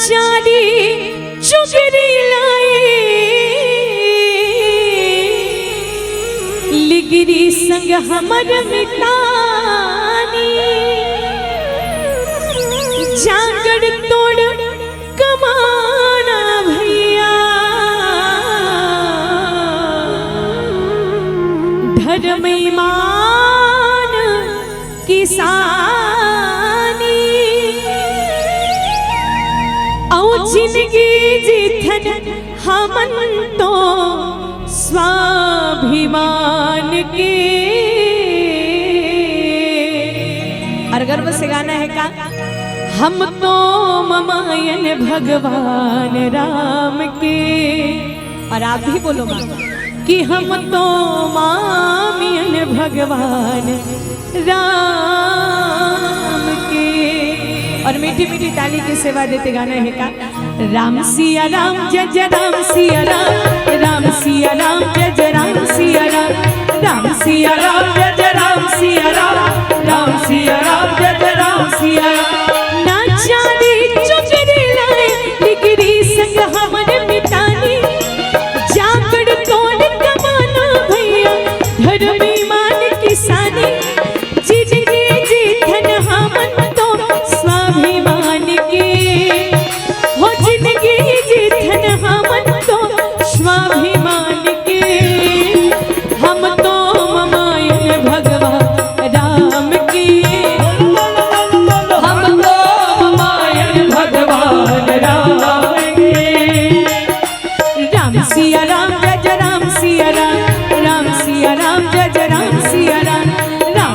नाचारी चुगरी लाए लिगिरी संग हमर मितानी जागड़ तोड़ कमाना भैया धर्म ईमान किसानी औ जिंदगी जीथन हमन तो स्वाभिमान के। और गर्व से गाना है का हम तो ममायन भगवान राम के। और आप भी बोलो कि हम तो मामियन भगवान राम के। और मीठी मीठी ताली की सेवा देते गाना है का राम सिया राम जय जय राम सिया राम, राम सिया राम जय जय राम सिया राम, राम सिया राम जय जय राम सिया राम, राम सिया राम जय जय राम सिया राम। नाचारी चुगरी लाए लिगिरी संग हमर मितानी जागड़ तोड़ कमाना भैया धर्म ईमान किसानी जिंदगी जीथन हमन तो स्वाभिमान के। हो जिंदगी जीथन हमन तो स्वाभिमान के। हम तो ममायन भगवान राम के, हम तो ममायन भगवान राम के। राम सिया राम जय जय राम सिया राम, राम सिया राम जय जय राम सिया राम, राम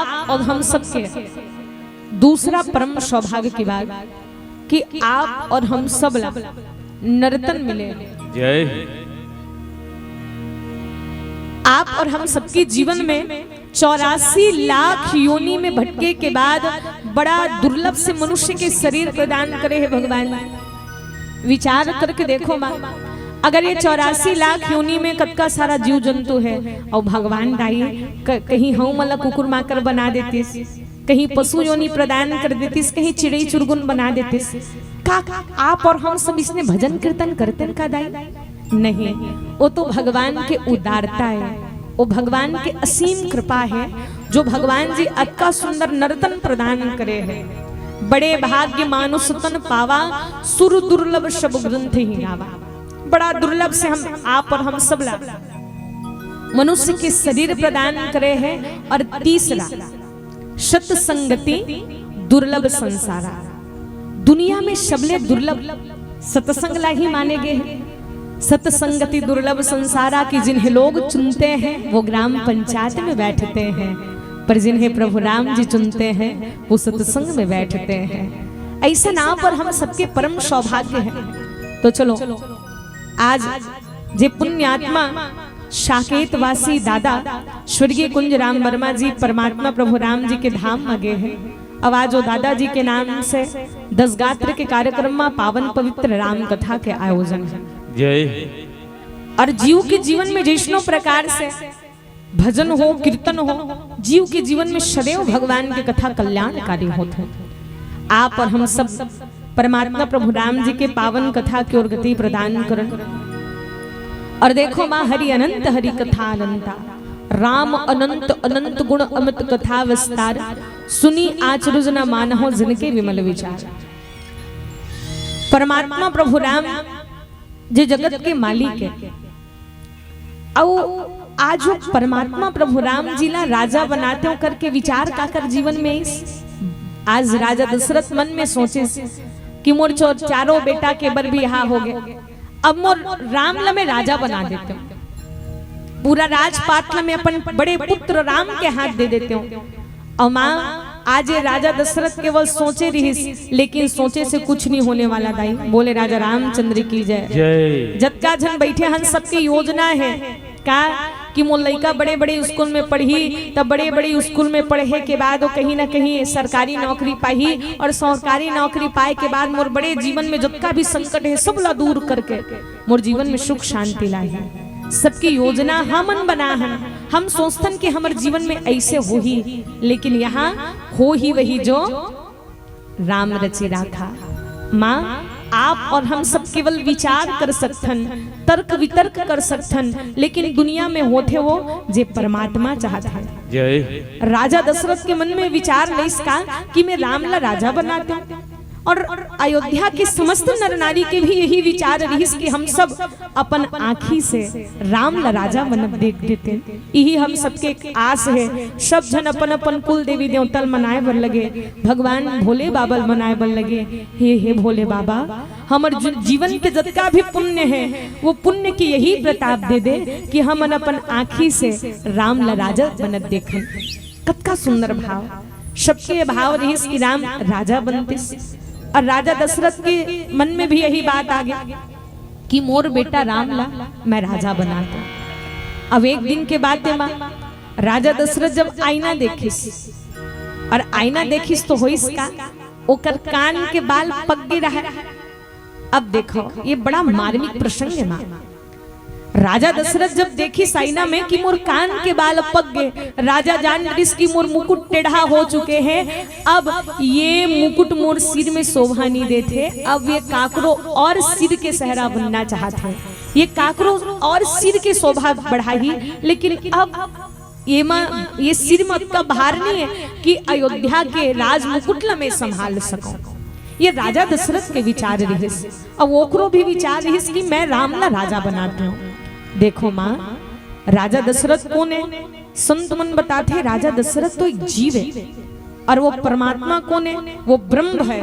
आप और हम सबके दूसरा परम सौभाग्य की बात कि आप और हम सब नर्तन मिले। जय। आप और हम सबके जीवन में 84 लाख योनि में भटके के बाद बड़ा दुर्लभ से मनुष्य के शरीर प्रदान करे है भगवान। विचार करके देखो माँ, अगर ये 84 लाख योनि में कतका सारा जीव जंतु है और भगवान दाई कहीं हूँ मला कुकुर माकर बना देतीस, कहीं पशु योनि प्रदान कर देतीस, कहीं चिड़ई चुरगुन बना देतीस, का आप और हम सब इसने भजन कीर्तन करते का दाई? नहीं, वो तो भगवान के उदारता है, वो भगवान के असीम कृपा है जो भगवान जी अतका सुंदर नर्तन प्रदान करे हैं। बड़े भाग्य मानुष तन पावा, सुर दुर्लभ शब ग्रंथ ही गावा। बड़ा दुर्लभ से हम आप और हम सब मनुष्य के शरीर प्रदान करे हैं। और तीसरा सत संगति दुर्लभ संसारा। दुनिया में सबले दुर्लभ सत्संग ला ही माने गए हैं। सत्संगति दुर्लभ संसारा की जिन्हें लोग चुनते हैं वो ग्राम पंचायत में बैठते हैं, पर जिन्हें प्रभु राम जी चुनते हैं वो सत्संग में बैठते हैं। ऐसा नाम पर हम सबके परम सौभाग्य है। तो चलो आज जे पुण्यात्मा साकेतवासी दादा स्वर्गीय कुंज राम वर्मा जी परमात्मा प्रभु राम जी के धाम में गए हैं। अब आज वो दादाजी के नाम से 10 गात्र के कार्यक्रम में पावन पवित्र राम कथा के आयोजन है। जय। और जीव के जीवन में जैसनो प्रकार से भजन हो कीर्तन हो, जीव के जीवन में सदैव भगवान की कथा कल्याणकारी होते हैं। आप और हम सब परमात्मा प्रभु राम जी के पावन कथा की ओर गति प्रदान करें। और देखो माँ, हरि अनंत हरि कथा अनंता, राम अनंत अनंत गुण अमित कथा विस्तार, सुनी आचरुज न मानहो जिनके विमल विचार। परमात्मा प्रभु राम जे जगत के मालिक है, और आज वो परमात्मा प्रभु राम जी ला राजा बनाते हो करके विचार का कर जीवन में आज राजा दशरथ मन में सोचे कि मोर चारों बेटा के बर भी यहाँ हो गए, अब मोर राम ला में राजा बना देते हूँ, पूरा राजपाट ला में अपन बड़े पुत्र राम के हाथ दे देते हूँ। और माँ आज ये राजा दशरथ केवल सोचे रही, लेकिन सोचे से कुछ नहीं होने वाला दाई। बोले राजा रामचंद्र की जय। जत्का जन बैठे हन सबकी योजना है का कि मोर लड़का बड़े बड़े स्कूल में पढ़ी, तब बड़े बड़े स्कूल में पढ़े के बाद वो कहीं ना कहीं सरकारी नौकरी पाई, और सरकारी नौकरी पाए के बाद मोर बड़े जीवन में जितना भी संकट है सब ला दूर करके मोर जीवन में सुख शांति लाई। सबकी योजना हमन बना है, हम सोचतन कि हमारे जीवन में ऐसे हो ही, लेकिन यहाँ हो ही वही जो राम रचि राखा। माँ आप और हम सब केवल विचार कर सकथन, तर्क वितर्क कर सकथन, लेकिन दुनिया में होते वो जे परमात्मा चाहता है। जय। राजा दशरथ के मन में विचार नहीं इसका कि मैं राम ला राजा बनाते हूँ, और अयोध्या के समस्त नर नारी के भी यही विचार रही कि हम सब अपन आँखी से राम ला राजा बन देख देते। यही हम सबके आस है। सब जन अपन अपन कुल देवी देवतल मनाए बर लगे, भगवान भोले बाबा मनाए बर लगे। हे भोले बाबा, हमार जीवन के जितना भी पुण्य है वो पुण्य की यही प्रताप दे दे कि हम अपन आँखी से राम ला राजा बनत देखें। कतका सुंदर भाव, सबके भाव रही कि राम राजा बनते। और राजा दशरथ के मन में भी यही बात आ गई कि मोर बेटा राम ला मैं राजा बनाता। अब एक दिन के बाद माँ राजा दशरथ जब आईना देखिस, और आईना देखिस तो होइस का ओकर कान के बाल पक गए रहा। अब देखो ये बड़ा मार्मिक प्रसंग है माँ। राजा दशरथ जब देखी साइना में कि मोर कान के बाल पक गए, राजा जान की मोर मुकुट टेढ़ा हो चुके हैं, अब ये मुकुट मोर सिर में शोभा नहीं देते, अब ये काकरो और सिर के सहरा बनना चाहते हैं, ये काकरो और सिर के शोभा बढ़ाई, लेकिन अब ये सिर में का भार नहीं है कि अयोध्या के राज मुकुट में संभाल सको। ये राजा दशरथ के विचार रही, अब ओकरो भी विचार रही कि मैं राम ला राजा बनाती हूँ। देखो माँ, राजा दशरथ कौन है? संत मन बताते राजा दशरथ तो एक जीव है, और वो परमात्मा कौन है? वो ब्रह्म है।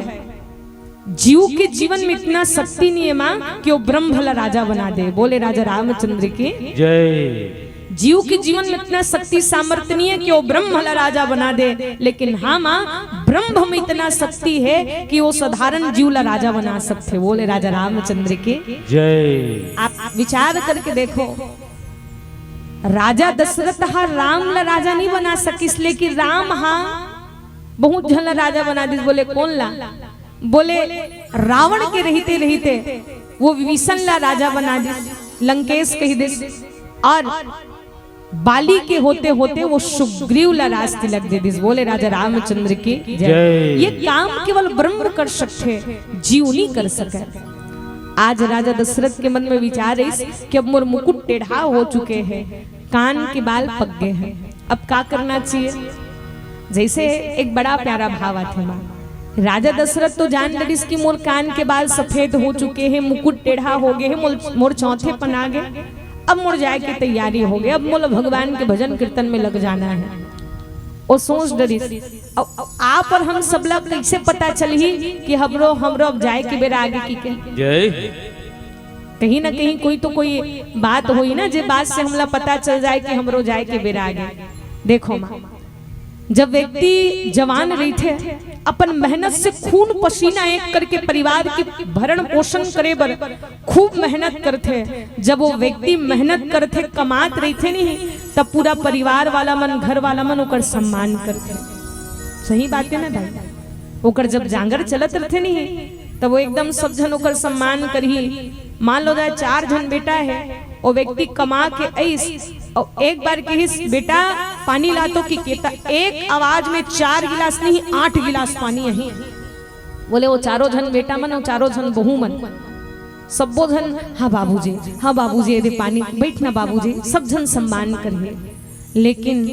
जीव के जीवन में इतना शक्ति नहीं है माँ कि वो ब्रह्म भला राजा बना दे। बोले राजा रामचंद्र की जय। जीव के जीवन में इतना शक्ति सामर्थ्य नहीं है कि वो ब्रह्म ला राजा बना दे, लेकिन हाँ माँ ब्रह्म में इतना शक्ति है कि वो साधारण जीव ला राजा बना सकते। बोले राजा रामचंद्र के जय। आप विचार करके देखो, राजा दशरथ हा राम ला राजा नहीं बना सकिस, लेकिन राम हाँ बहुत झन ला राजा बना दिस। बोले कौन ला? बोले रावण के रहते रहते वो विभीषण ला राजा बना दिस, लंकेश कही दिस, और बाली के होते होते वो सुग्रीव ला राज तिलक दे दिस। बोले राजा रामचंद्र की जय। ये काम केवल ब्रह्म कर सकते, जीव नहीं कर सके। आज राजा दशरथ के मन में विचार है कि अब मोर मुकुट टेढ़ा हो चुके हैं, कान के बाल पक गए हैं, अब क्या करना चाहिए। जैसे एक बड़ा प्यारा भाव आते माँ, राजा दशरथ तो जान लड़िस कि मोर कान के बाल सफेद हो चुके हैं, मुकुट टेढ़ा हो गए हैं, मोर चौथे पन आ गए, अब मोर जाए की तैयारी हो गई, अब मोल भगवान के भजन कीर्तन में लग जाना है। और सोच डरिस आप और हम सब लोग कैसे पता चली कि हमरो अब जाए के बेरा आगे की के जय। कहीं ना कहीं कोई तो कोई बात हुई ना, जे बात से हमला पता चल जाए कि हमरो जाए के बेरा आगे। देखो माँ, जब व्यक्ति जवान रही थे, अपन मेहनत से खून पसीना एक करके परिवार के भरण पोषण करे बर खूब मेहनत करते। जब वो व्यक्ति मेहनत करते कमात रही थे नहीं, तब पूरा परिवार वाला मन, घर वाला मन ओकर सम्मान करते। सही बात है ना भाई? ओकर जब जांगर चलत रहते नहीं, तब वो एकदम सब जन ओकर सम्मान करही। मान लो जाए 4 जन बेटा है, वो व्यक्ति कमा के ऐस और एक बार कहिस बेटा पानी ला तो की केता, एक आवाज में 4 गिलास नहीं 8 गिलास पानी यही। बोले वो चारों जन बेटा मन और चारों जन बहू मन सबो जन हाँ बाबूजी, हाँ बाबूजी दे पानी, बैठना बाबूजी, सब जन सम्मान करिए। लेकिन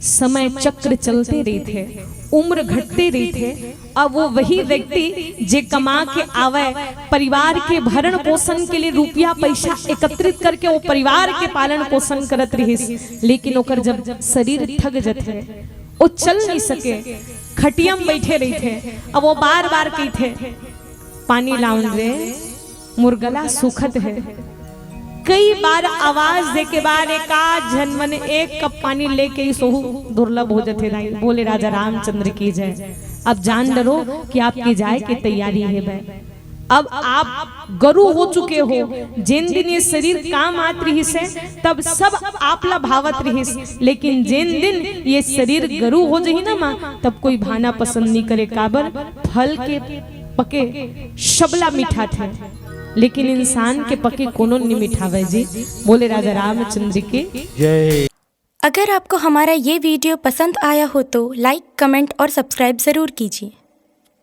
समय चक्र चलते रहे थे, उम्र घटते रही थे, अब वो वही व्यक्ति जे कमा के आवे, परिवार के भरण पोषण के लिए रुपया पैसा एकत्रित करके वो परिवार के पालन पोषण करत रहिस। लेकिन ओकर जब शरीर थक जाते, वो चल नहीं सके, खटिया में बैठे रही थे, अब वो बार बार कही थे पानी लाउन रे, मुर्गला सुखत है। कई बार आवाज दे के बाद एक जन मन एक कप पानी लेके ही सोहू दुर्लभ हो जाते रही। बोले राजा रामचंद्र की जय। अब जान डरो कि आपकी जाए की तैयारी है भाई। अब आप गरु हो चुके हो, जिन दिन ये शरीर काम आत रही से तब सब आपला भावत रही, लेकिन जिन दिन ये शरीर गरु हो जाही ना माँ, तब कोई भाना पसंद नहीं करे। काबर फल के पके शबला मीठा थे, लेकिन इंसान के पके कोनो नहीं मिठावे जी। बोले राजा रामचंद्र के जय। अगर आपको हमारा ये वीडियो पसंद आया हो तो लाइक, कमेंट और सब्सक्राइब ज़रूर कीजिए।